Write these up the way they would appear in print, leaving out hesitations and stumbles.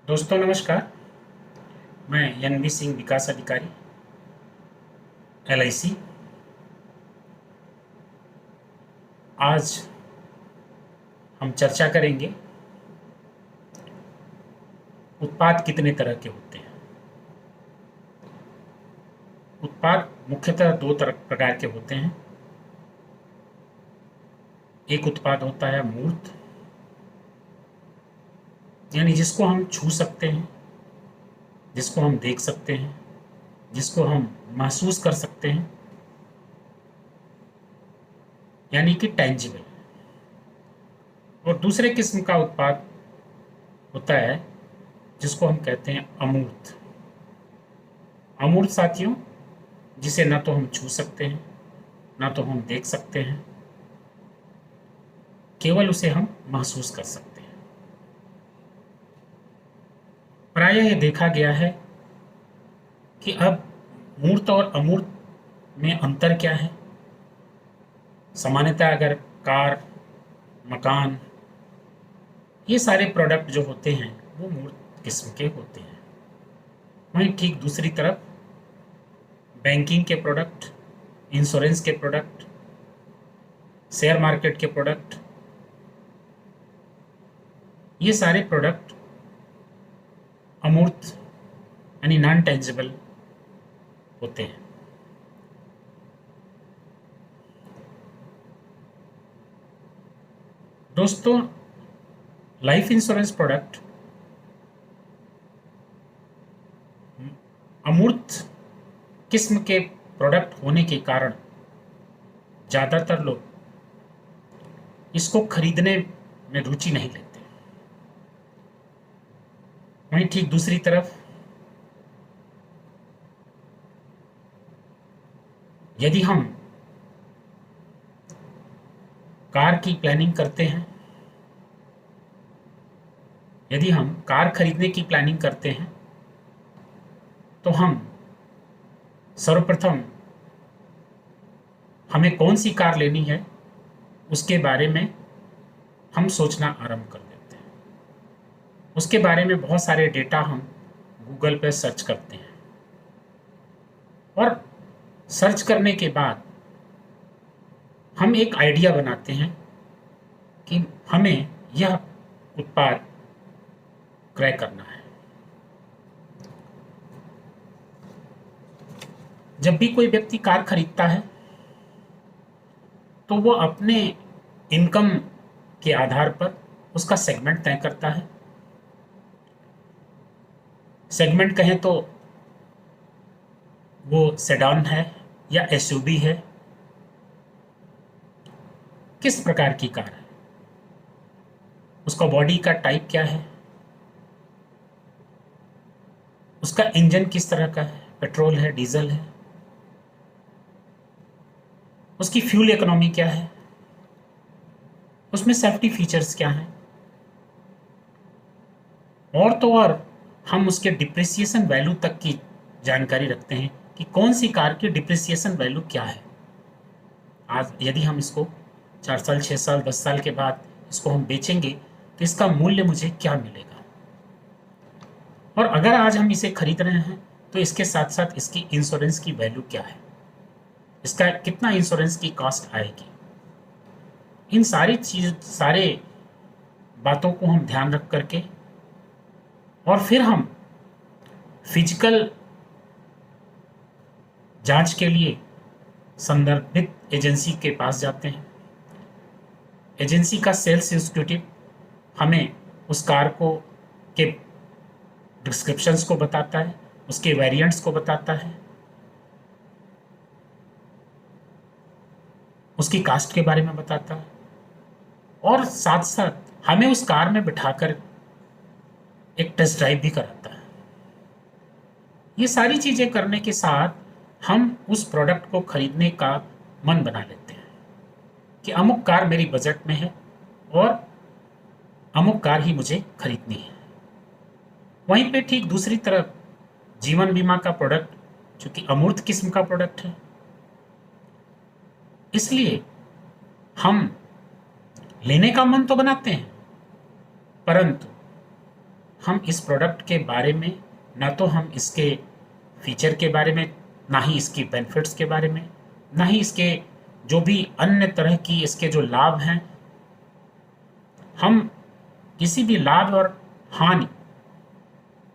दोस्तों नमस्कार। मैं एन बी सिंह विकास अधिकारी LIC। आज हम चर्चा करेंगे उत्पाद कितने तरह के होते हैं। उत्पाद मुख्यतः दो तरह प्रकार के होते हैं। एक उत्पाद होता है मूर्त, यानी जिसको हम छू सकते हैं, जिसको हम देख सकते हैं, जिसको हम महसूस कर सकते हैं, यानी कि टेंजिबल। और दूसरे किस्म का उत्पाद होता है जिसको हम कहते हैं अमूर्त। अमूर्त साथियों, जिसे ना तो हम छू सकते हैं, ना तो हम देख सकते हैं, केवल उसे हम महसूस कर सकते हैं। प्रायः यह देखा गया है कि अब मूर्त और अमूर्त में अंतर क्या है। सामान्यतः अगर कार, मकान, ये सारे प्रोडक्ट जो होते हैं वो मूर्त किस्म के होते हैं। वहीं ठीक दूसरी तरफ बैंकिंग के प्रोडक्ट, इंश्योरेंस के प्रोडक्ट, शेयर मार्केट के प्रोडक्ट, ये सारे प्रोडक्ट अमूर्त यानी नॉन टेंजिबल होते हैं। दोस्तों, लाइफ इंश्योरेंस प्रोडक्ट अमूर्त किस्म के प्रोडक्ट होने के कारण ज़्यादातर लोग इसको खरीदने में रुचि नहीं लेते। वहीं ठीक दूसरी तरफ यदि हम कार की प्लानिंग करते हैं, यदि हम कार खरीदने की प्लानिंग करते हैं, तो हम सर्वप्रथम हमें कौन सी कार लेनी है उसके बारे में हम सोचना आरंभ कर देते हैं। उसके बारे में बहुत सारे डेटा हम गूगल पर सर्च करते हैं और सर्च करने के बाद हम एक आइडिया बनाते हैं कि हमें यह उत्पाद क्रय करना है। जब भी कोई व्यक्ति कार खरीदता है तो वो अपने इनकम के आधार पर उसका सेगमेंट तय करता है। सेगमेंट कहें तो वो सेडान है या SUV है, किस प्रकार की कार है, उसका बॉडी का टाइप क्या है, उसका इंजन किस तरह का है, पेट्रोल है, डीजल है, उसकी फ्यूल इकोनॉमी क्या है, उसमें सेफ्टी फीचर्स क्या हैं, और तो और हम उसके डिप्रिसिएशन वैल्यू तक की जानकारी रखते हैं कि कौन सी कार की डिप्रिसिएशन वैल्यू क्या है। आज यदि हम इसको 4 साल, 6 साल, 10 साल के बाद इसको हम बेचेंगे तो इसका मूल्य मुझे क्या मिलेगा। और अगर आज हम इसे खरीद रहे हैं तो इसके साथ साथ इसकी इंश्योरेंस की वैल्यू क्या है, इसका कितना इंश्योरेंस की कॉस्ट आएगी। इन सारे बातों को हम ध्यान रख करके और फिर हम फिजिकल जांच के लिए संदर्भित एजेंसी के पास जाते हैं। एजेंसी का सेल्स एग्जीक्यूटिव हमें उस कार को के डिस्क्रिप्शंस को बताता है, उसके वेरिएंट्स को बताता है, उसकी कास्ट के बारे में बताता है और साथ साथ हमें उस कार में बिठाकर एक टेस्ट ड्राइव भी कराता है। ये सारी चीज़ें करने के साथ हम उस प्रोडक्ट को खरीदने का मन बना लेते हैं कि अमुक कार मेरी बजट में है और अमुक कार ही मुझे खरीदनी है। वहीं पे ठीक दूसरी तरफ जीवन बीमा का प्रोडक्ट, चूंकि अमूर्त किस्म का प्रोडक्ट है, इसलिए हम लेने का मन तो बनाते हैं, परंतु हम इस प्रोडक्ट के बारे में, ना तो हम इसके फीचर के बारे में, ना ही इसकी बेनिफिट्स के बारे में, ना ही इसके जो भी अन्य तरह की इसके जो लाभ हैं, हम किसी भी लाभ और हानि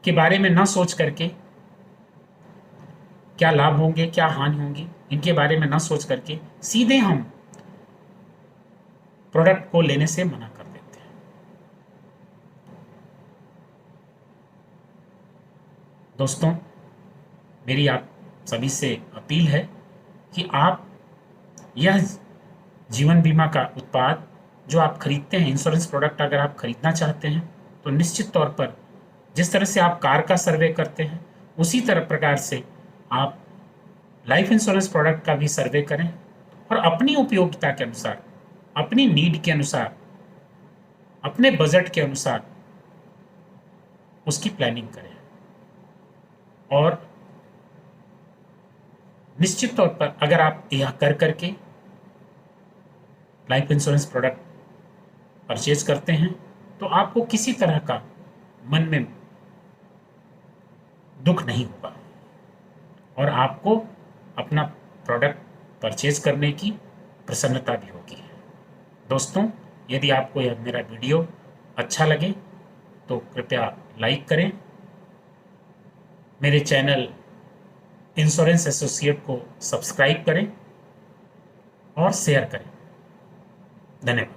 के बारे में ना सोच करके, क्या लाभ होंगे क्या हानि होंगी इनके बारे में ना सोच करके सीधे हम प्रोडक्ट को लेने से मना कर देते हैं। दोस्तों, मेरी आप सभी से अपील है कि आप यह जीवन बीमा का उत्पाद जो आप खरीदते हैं, इंश्योरेंस प्रोडक्ट अगर आप खरीदना चाहते हैं, तो निश्चित तौर पर जिस तरह से आप कार का सर्वे करते हैं, उसी तरह प्रकार से आप लाइफ इंश्योरेंस प्रोडक्ट का भी सर्वे करें और अपनी उपयोगिता के अनुसार, अपनी नीड के अनुसार, अपने बजट के अनुसार उसकी प्लानिंग करें। और निश्चित तौर पर अगर आप यह कर करके लाइफ इंश्योरेंस प्रोडक्ट परचेज करते हैं, तो आपको किसी तरह का मन में दुख नहीं होगा और आपको अपना प्रोडक्ट परचेज करने की प्रसन्नता भी होगी। दोस्तों, यदि आपको यह मेरा वीडियो अच्छा लगे तो कृपया लाइक करें, मेरे चैनल इंश्योरेंस एसोसिएट को सब्सक्राइब करें और शेयर करें। धन्यवाद।